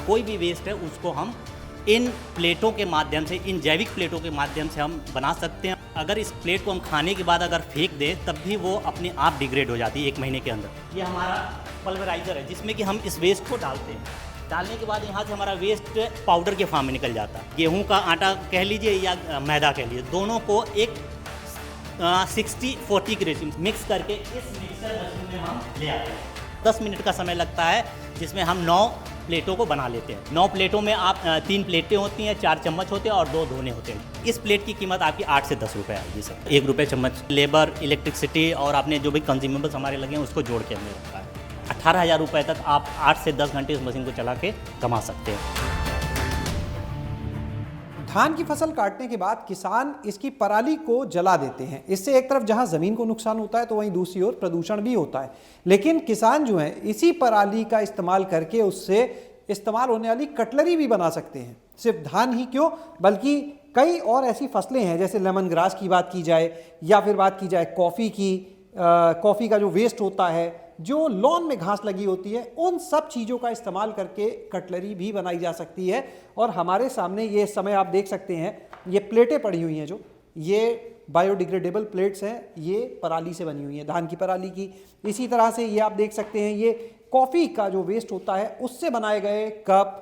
कोई भी वेस्ट है उसको हम इन प्लेटों के माध्यम से, इन जैविक प्लेटों के माध्यम से हम बना सकते हैं। अगर इस प्लेट को हम खाने के बाद अगर फेंक दें तब भी वो अपने आप डिग्रेड हो जाती है 1 महीने के अंदर। ये हमारा पल्वराइज़र है जिसमें कि हम इस वेस्ट को डालते हैं। डालने के बाद यहाँ से हमारा वेस्ट पाउडर के फॉर्म में निकल जाता है। गेहूँ का आटा कह लीजिए या मैदा कह लीजिए, दोनों को एक 60-40 की रेशियो मिक्स करके इस मिक्सर मशीन में हम ले आते हैं। 10 मिनट का समय लगता है जिसमें हम 9 प्लेटों को बना लेते हैं। 9 प्लेटों में आप 3 प्लेटें होती हैं, 4 चम्मच होते हैं और 2 धोने होते हैं। इस प्लेट की कीमत आपकी 8 से 10 रुपये आएगी सर। 1 रुपये चम्मच। लेबर, इलेक्ट्रिसिटी और आपने जो भी कंज्यूमेबल्स हमारे लगे हैं उसको जोड़ के हमने रखा है। 18,000 रुपये तक आप 8 से 10 घंटे इस मशीन को चला के कमा सकते हैं। धान की फसल काटने के बाद किसान इसकी पराली को जला देते हैं। इससे एक तरफ जहां जमीन को नुकसान होता है तो वहीं दूसरी ओर प्रदूषण भी होता है। लेकिन किसान जो हैं इसी पराली का इस्तेमाल करके उससे इस्तेमाल होने वाली कटलरी भी बना सकते हैं। सिर्फ धान ही क्यों बल्कि कई और ऐसी फसलें हैं, जैसे लेमन ग्रास की बात की जाए या फिर बात की जाए कॉफ़ी की। कॉफ़ी का जो वेस्ट होता है, जो लॉन में घास लगी होती है, उन सब चीज़ों का इस्तेमाल करके कटलरी भी बनाई जा सकती है। और हमारे सामने ये इस समय आप देख सकते हैं, ये प्लेटें पड़ी हुई हैं, जो ये बायोडिग्रेडेबल प्लेट्स हैं, ये पराली से बनी हुई हैं, धान की पराली की। इसी तरह से ये आप देख सकते हैं, ये कॉफ़ी का जो वेस्ट होता है उससे बनाए गए कप,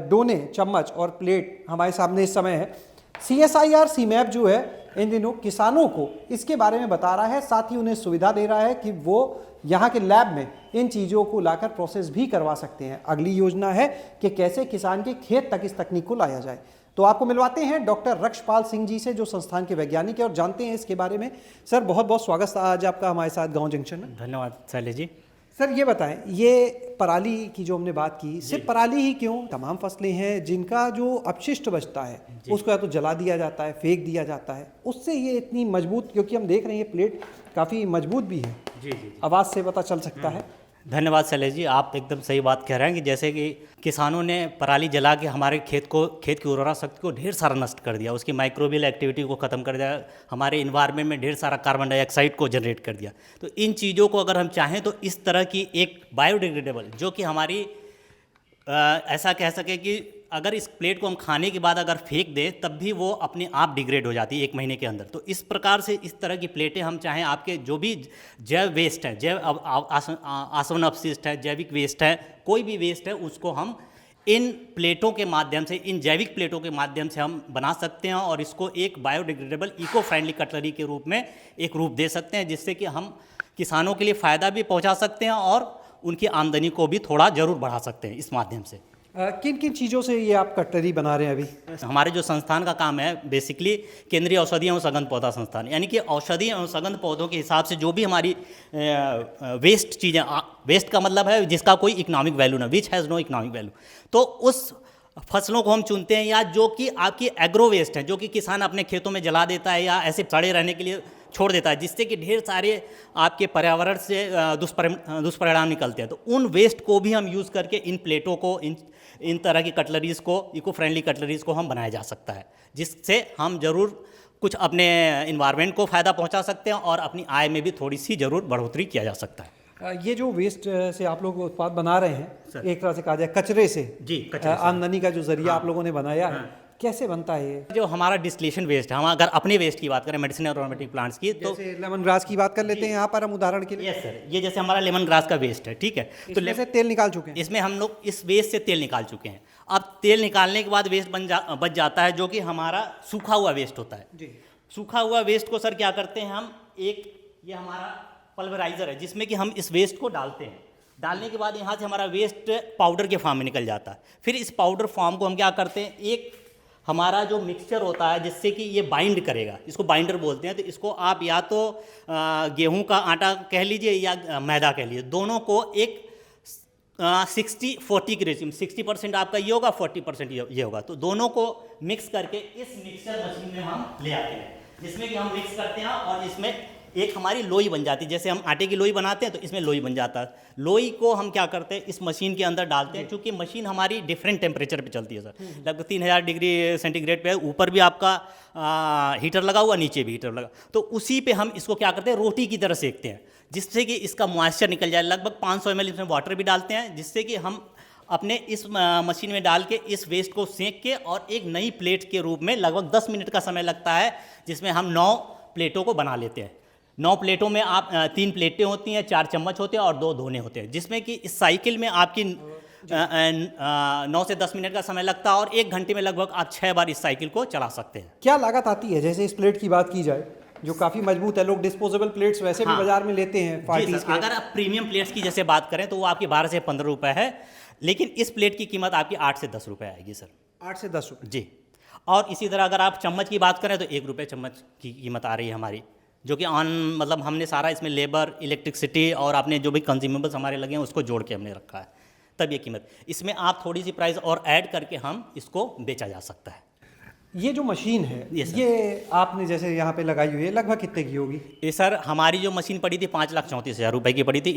डोने, चम्मच और प्लेट हमारे सामने इस समय है। CSIR CMAP जो है इन दिनों किसानों को इसके बारे में बता रहा है, साथ ही उन्हें सुविधा दे रहा है कि वो यहाँ के लैब में इन चीज़ों को लाकर प्रोसेस भी करवा सकते हैं। अगली योजना है कि कैसे किसान के खेत तक इस तकनीक को लाया जाए। तो आपको मिलवाते हैं डॉक्टर रक्षपाल सिंह जी से, जो संस्थान के वैज्ञानिक है, और जानते हैं इसके बारे में। सर, बहुत बहुत स्वागत आज आपका हमारे साथ गाँव जंक्शन में। धन्यवाद शैलेश जी। सर, ये बताएं, ये पराली की जो हमने बात की, सिर्फ पराली ही क्यों, तमाम फसलें हैं जिनका जो अपशिष्ट बचता है उसको या तो जला दिया जाता है, फेंक दिया जाता है, उससे ये इतनी मजबूत, क्योंकि हम देख रहे हैं ये प्लेट काफ़ी मजबूत भी है। जी। आवाज़ से पता चल सकता है। धन्यवाद शैलेश जी, आप एकदम सही बात कह रहे हैं कि जैसे कि किसानों ने पराली जला के हमारे खेत की उर्वरा शक्ति को ढेर सारा नष्ट कर दिया, उसकी माइक्रोबियल एक्टिविटी को ख़त्म कर दिया, हमारे इन्वायरमेंट में ढेर सारा कार्बन डाइऑक्साइड को जनरेट कर दिया। तो इन चीज़ों को अगर हम चाहें तो इस तरह की एक बायोडिग्रेडेबल, जो कि हमारी ऐसा कह सके कि अगर इस प्लेट को हम खाने के बाद अगर फेंक दें तब भी वो अपने आप डिग्रेड हो जाती है 1 महीने के अंदर। तो इस प्रकार से इस तरह की प्लेटें हम चाहें, आपके जो भी जैव वेस्ट है, जैव आसवन अपशिष्ट है, जैविक वेस्ट है, कोई भी वेस्ट है, उसको हम इन प्लेटों के माध्यम से, इन जैविक प्लेटों के माध्यम से हम बना सकते हैं और इसको एक बायोडिग्रेडेबल इको फ्रेंडली कटलरी के रूप में एक रूप दे सकते हैं, जिससे कि हम किसानों के लिए फ़ायदा भी पहुंचा सकते हैं और उनकी आमदनी को भी थोड़ा ज़रूर बढ़ा सकते हैं इस माध्यम से। किन किन चीज़ों से ये आप कटलरी बना रहे हैं अभी? हमारे जो संस्थान का काम है बेसिकली केंद्रीय औषधि एवं सघन पौधा संस्थान, यानी कि औषधि एवं सघन पौधों के हिसाब से जो भी हमारी वेस्ट चीज़ें, वेस्ट का मतलब है जिसका कोई इकोनॉमिक वैल्यू ना, which has no economic value, तो उस फसलों को हम चुनते हैं, या जो कि आपकी एग्रो वेस्ट है, जो कि किसान अपने खेतों में जला देता है या ऐसे सड़े रहने के लिए छोड़ देता है, जिससे कि ढेर सारे आपके पर्यावरण से दुष्परिणाम निकलते हैं। तो उन वेस्ट को भी हम यूज़ करके इन प्लेटों को, इन तरह की कटलरीज़ को, इको फ्रेंडली कटलरीज़ को हम बनाया जा सकता है, जिससे हम ज़रूर कुछ अपने इन्वायरमेंट को फ़ायदा पहुंचा सकते हैं और अपनी आय में भी थोड़ी सी ज़रूर बढ़ोतरी किया जा सकता है। ये जो वेस्ट से आप लोग उत्पाद बना रहे हैं, एक तरह से कहा जाए कचरे से, जी, आमदनी का जो जरिया आप लोगों ने बनाया है, कैसे बनता है ये? जो हमारा डिस्टिलेशन वेस्ट है, हम अगर अपने वेस्ट की बात करें, मेडिसिन और एरोमेटिक प्लांट्स की, तो जैसे लेमन ग्रास की बात कर लेते हैं यहाँ पर हम उदाहरण के लिए। यस सर, ये जैसे हमारा लेमन ग्रास का वेस्ट है, ठीक है, तो इसमें से तेल निकाल चुके हैं, इसमें हम लोग इस वेस्ट से तेल निकाल चुके हैं। अब तेल निकालने के बाद वेस्ट बच जाता है, जो कि हमारा सूखा हुआ वेस्ट होता है जी। सूखा हुआ वेस्ट को सर क्या करते हैं हम, ये हमारा पल्वराइज़र है जिसमें कि हम इस वेस्ट को डालते हैं। डालने के बाद यहाँ से हमारा वेस्ट पाउडर के फॉर्म में निकल जाता है। फिर इस पाउडर फॉर्म को हम क्या करते हैं, एक हमारा जो मिक्सचर होता है जिससे कि ये बाइंड करेगा, इसको बाइंडर बोलते हैं। तो इसको आप या तो गेहूं का आटा कह लीजिए या मैदा कह लीजिए, दोनों को एक 60-40 की रेशियो, 60% आपका ये होगा, 40% ये होगा, तो दोनों को मिक्स करके इस मिक्सचर मशीन में हम ले आते हैं, जिसमें कि हम मिक्स करते हैं और इसमें एक हमारी लोई बन जाती है। जैसे हम आटे की लोई बनाते हैं तो इसमें लोई बन जाता है। लोई को हम क्या करते हैं, इस मशीन के अंदर डालते हैं, क्योंकि मशीन हमारी डिफरेंट टेम्परेचर पे चलती है सर, लगभग 3000 डिग्री सेंटीग्रेड पे, ऊपर भी आपका हीटर लगा हुआ, नीचे भी हीटर लगा, तो उसी पे हम इसको क्या करते हैं, रोटी की तरह सेकते हैं, जिससे कि इसका मॉइस्चर निकल जाए। लगभग 500 ml इसमें वाटर भी डालते हैं, जिससे कि हम अपने इस मशीन में डाल के इस वेस्ट को सेंक के और एक नई प्लेट के रूप में लगभग 10 मिनट का समय लगता है, जिसमें हम 9 प्लेटों को बना लेते हैं। 9 प्लेटों में आप 3 प्लेटें होती हैं, 4 चम्मच होते हैं और 2 धोने होते हैं, जिसमें कि इस साइकिल में आपकी 9 से 10 मिनट का समय लगता है और 1 घंटे में लगभग आप 6 बार इस साइकिल को चला सकते हैं। क्या लागत आती है? जैसे इस प्लेट की बात की जाए जो काफ़ी मजबूत है, लोग डिस्पोजेबल प्लेट्स वैसे भी बाजार में लेते हैं पार्टीज के। अगर आप प्रीमियम प्लेट्स की जैसे बात करें तो वो आपकी 12 से 15 रुपये है, लेकिन इस प्लेट की कीमत आपकी 8 से 10 रुपये आएगी सर। 8 से 10 रुपये जी। और इसी तरह अगर आप चम्मच की बात करें तो 1 रुपये चम्मच की कीमत आ रही है हमारी, जो कि मतलब हमने सारा इसमें लेबर, इलेक्ट्रिसिटी और आपने जो भी कंज्यूमेबल्स हमारे लगे हैं उसको जोड़ के हमने रखा है, तब ये कीमत। इसमें आप थोड़ी सी प्राइस और ऐड करके हम इसको बेचा जा सकता है। ये जो मशीन है ये आपने जैसे यहाँ पे लगाई हुई है, लगभग कितने की होगी? ये सर हमारी जो मशीन पड़ी थी 5,34,000 रुपये की पड़ी थी,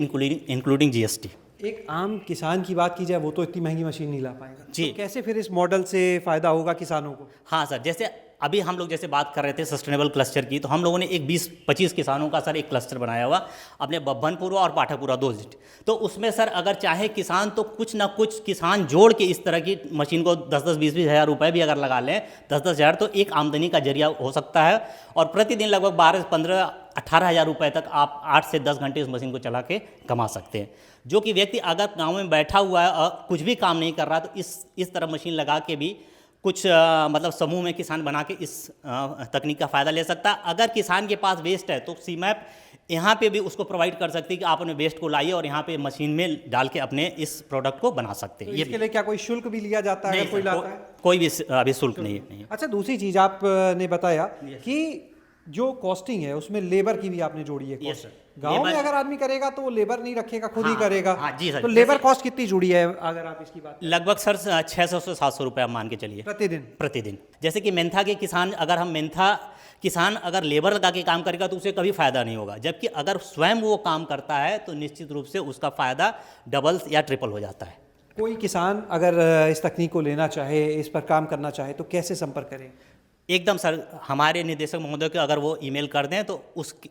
इंक्लूडिंग GST। एक आम किसान की बात की जाए वो तो इतनी महंगी मशीन नहीं ला पाएगा जी। तो कैसे फिर इस मॉडल से फ़ायदा होगा किसानों को? हाँ सर, जैसे अभी हम लोग जैसे बात कर रहे थे सस्टेनेबल क्लस्टर की, तो हम लोगों ने एक 20-25 किसानों का सर एक क्लस्टर बनाया हुआ अपने बब्बनपुरा और पाठापुरा 2 यूनिट। तो उसमें सर अगर चाहे किसान तो कुछ ना कुछ किसान जोड़ के इस तरह की मशीन को 10-10, 20-20 हज़ार रुपये भी अगर लगा लें, 10-10 हज़ार, तो एक आमदनी का जरिया हो सकता है। और प्रतिदिन लगभग 12-15-18 हज़ार रुपये तक आप 8 से 10 घंटे उस मशीन को चला के कमा सकते हैं। जो कि व्यक्ति अगर गाँव में बैठा हुआ है और कुछ भी काम नहीं कर रहा, तो इस तरह मशीन लगा के भी कुछ मतलब समूह में किसान बना के इस तकनीक का फ़ायदा ले सकता है। अगर किसान के पास वेस्ट है तो सीमैप यहाँ पे भी उसको प्रोवाइड कर सकती है कि आप अपने वेस्ट को लाइए और यहाँ पे मशीन में डाल के अपने इस प्रोडक्ट को बना सकते हैं। तो इसके लिए क्या कोई शुल्क भी लिया जाता है? कोई लाता है? कोई भी अभी शुल्क नहीं है। अच्छा, दूसरी चीज़ आपने बताया कि जो कॉस्टिंग है उसमें लेबर की भी आपने जोड़ी है। Yes sir. गांव में अगर आदमी करेगा तो वो लेबर नहीं रखेगा, खुद ही करेगा। हाँ जी सर। तो लेबर कॉस्ट कितनी जुड़ी है अगर आप इसकी बात? लगभग सर 600 से 700 रुपये आप मान के चलिए प्रतिदिन। जैसे कि मेंथा के किसान, अगर हम मेंथा किसान अगर लेबर लगा के काम करेगा तो उसे कभी फ़ायदा नहीं होगा, जबकि अगर स्वयं वो काम करता है तो निश्चित रूप से उसका फ़ायदा डबल या ट्रिपल हो जाता है। कोई किसान अगर इस तकनीक को लेना चाहे, इस पर काम करना चाहे तो कैसे संपर्क करें? एकदम सर, हमारे निदेशक महोदय को अगर वो ईमेल कर दें तो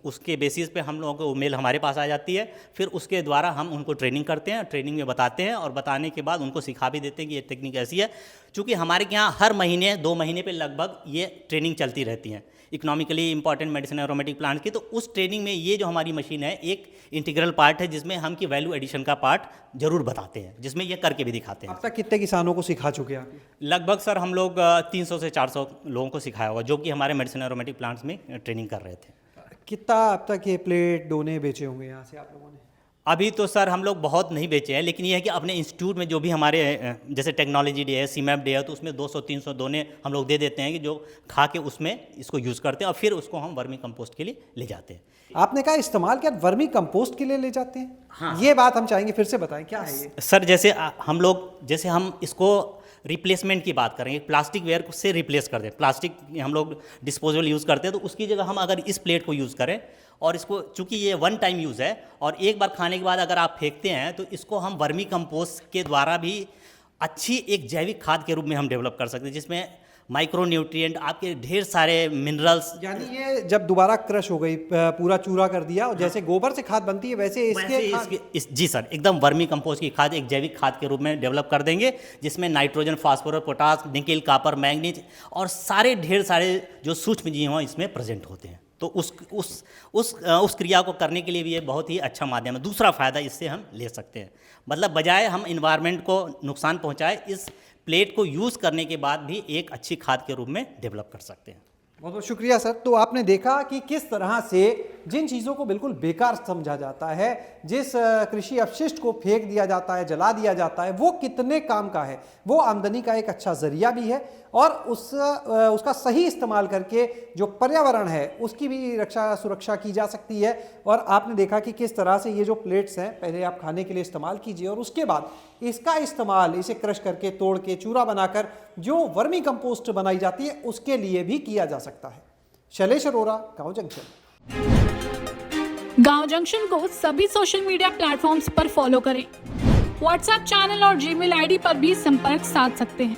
उसके बेसिस पे हम लोगों को मेल हमारे पास आ जाती है। फिर उसके द्वारा हम उनको ट्रेनिंग करते हैं, ट्रेनिंग में बताते हैं और बताने के बाद उनको सिखा भी देते हैं कि ये टेक्निक ऐसी है। चूँकि हमारे यहाँ हर महीने 2 महीने पे लगभग ये ट्रेनिंग चलती रहती है economically important medicine aromatic plant की। तो उस ट्रेनिंग में ये जो हमारी मशीन है एक इंटीग्रल पार्ट है, जिसमें हम की वैल्यू एडिशन का पार्ट जरूर बताते हैं, जिसमें ये करके भी दिखाते हैं। अब तक कितने किसानों को सिखा चुके हैं आप? लगभग सर हम लोग 300 से 400 लोगों को सिखाया हुआ, जो कि हमारे मेडिसिन एरोमेटिक प्लांट्स में ट्रेनिंग कर रहे थे। कितना अब तक ये प्लेट डोने बेचे होंगे यहाँ से आप लोगों ने? अभी तो सर हम लोग बहुत नहीं बेचे हैं, लेकिन ये है कि अपने इंस्टीट्यूट में जो भी हमारे जैसे टेक्नोलॉजी डे है, सीमैप डे है, तो उसमें 200-300 दोने हम लोग दे देते हैं कि जो खा के उसमें इसको यूज़ करते हैं और फिर उसको हम वर्मी कंपोस्ट के लिए ले जाते हैं। आपने कहा इस्तेमाल क्या वर्मी कंपोस्ट के लिए ले जाते हैं? हाँ। ये बात हम चाहेंगे फिर से बताएं, क्या है ये? सर जैसे हम इसको रिप्लेसमेंट की बात करेंगे, प्लास्टिक वेयर से रिप्लेस कर दें, प्लास्टिक हम लोग डिस्पोजेबल यूज़ करते हैं, तो उसकी जगह हम अगर इस प्लेट को यूज़ करें और इसको, चूँकि ये 1 टाइम यूज़ है और एक बार खाने के बाद अगर आप फेंकते हैं, तो इसको हम वर्मी कंपोस्ट के द्वारा भी अच्छी एक जैविक खाद के रूप में हम डेवलप कर सकते हैं, जिसमें माइक्रो न्यूट्रिएंट, आपके ढेर सारे मिनरल्स। यानी ये जब दोबारा क्रश हो गई, पूरा चूरा कर दिया और जैसे गोबर से खाद बनती है वैसे जी सर, एकदम वर्मी कंपोस्ट की खाद एक जैविक खाद के रूप में डेवलप कर देंगे, जिसमें nitrogen, phosphorus, potash, nickel, copper, manganese और सारे ढेर सारे जो सूक्ष्म जीव हैं इसमें प्रेजेंट होते हैं। तो उस क्रिया को करने के लिए भी ये बहुत ही अच्छा माध्यम है। दूसरा फ़ायदा इससे हम ले सकते हैं, मतलब बजाय हम इन्वायरमेंट को नुकसान पहुंचाए, इस प्लेट को यूज़ करने के बाद भी एक अच्छी खाद के रूप में डेवलप कर सकते हैं। बहुत बहुत शुक्रिया सर। तो आपने देखा कि किस तरह से जिन चीज़ों को बिल्कुल बेकार समझा जाता है, जिस कृषि अपशिष्ट को फेंक दिया जाता है, जला दिया जाता है, वो कितने काम का है, वो आमदनी का एक अच्छा जरिया भी है और उसका सही इस्तेमाल करके जो पर्यावरण है उसकी भी सुरक्षा की जा सकती है। और आपने देखा कि किस तरह से ये जो प्लेट्स हैं, पहले आप खाने के लिए इस्तेमाल कीजिए और उसके बाद इसका इस्तेमाल, इसे क्रश करके, तोड़ के, चूरा बनाकर जो वर्मी कंपोस्ट बनाई जाती है उसके लिए भी किया जा सकता है। शैलेश अरोरा, गांव जंक्शन। गांव जंक्शन को सभी सोशल मीडिया प्लेटफॉर्म्स पर फॉलो करें। व्हाट्सएप चैनल और जीमेल आईडी पर भी संपर्क साध सकते हैं।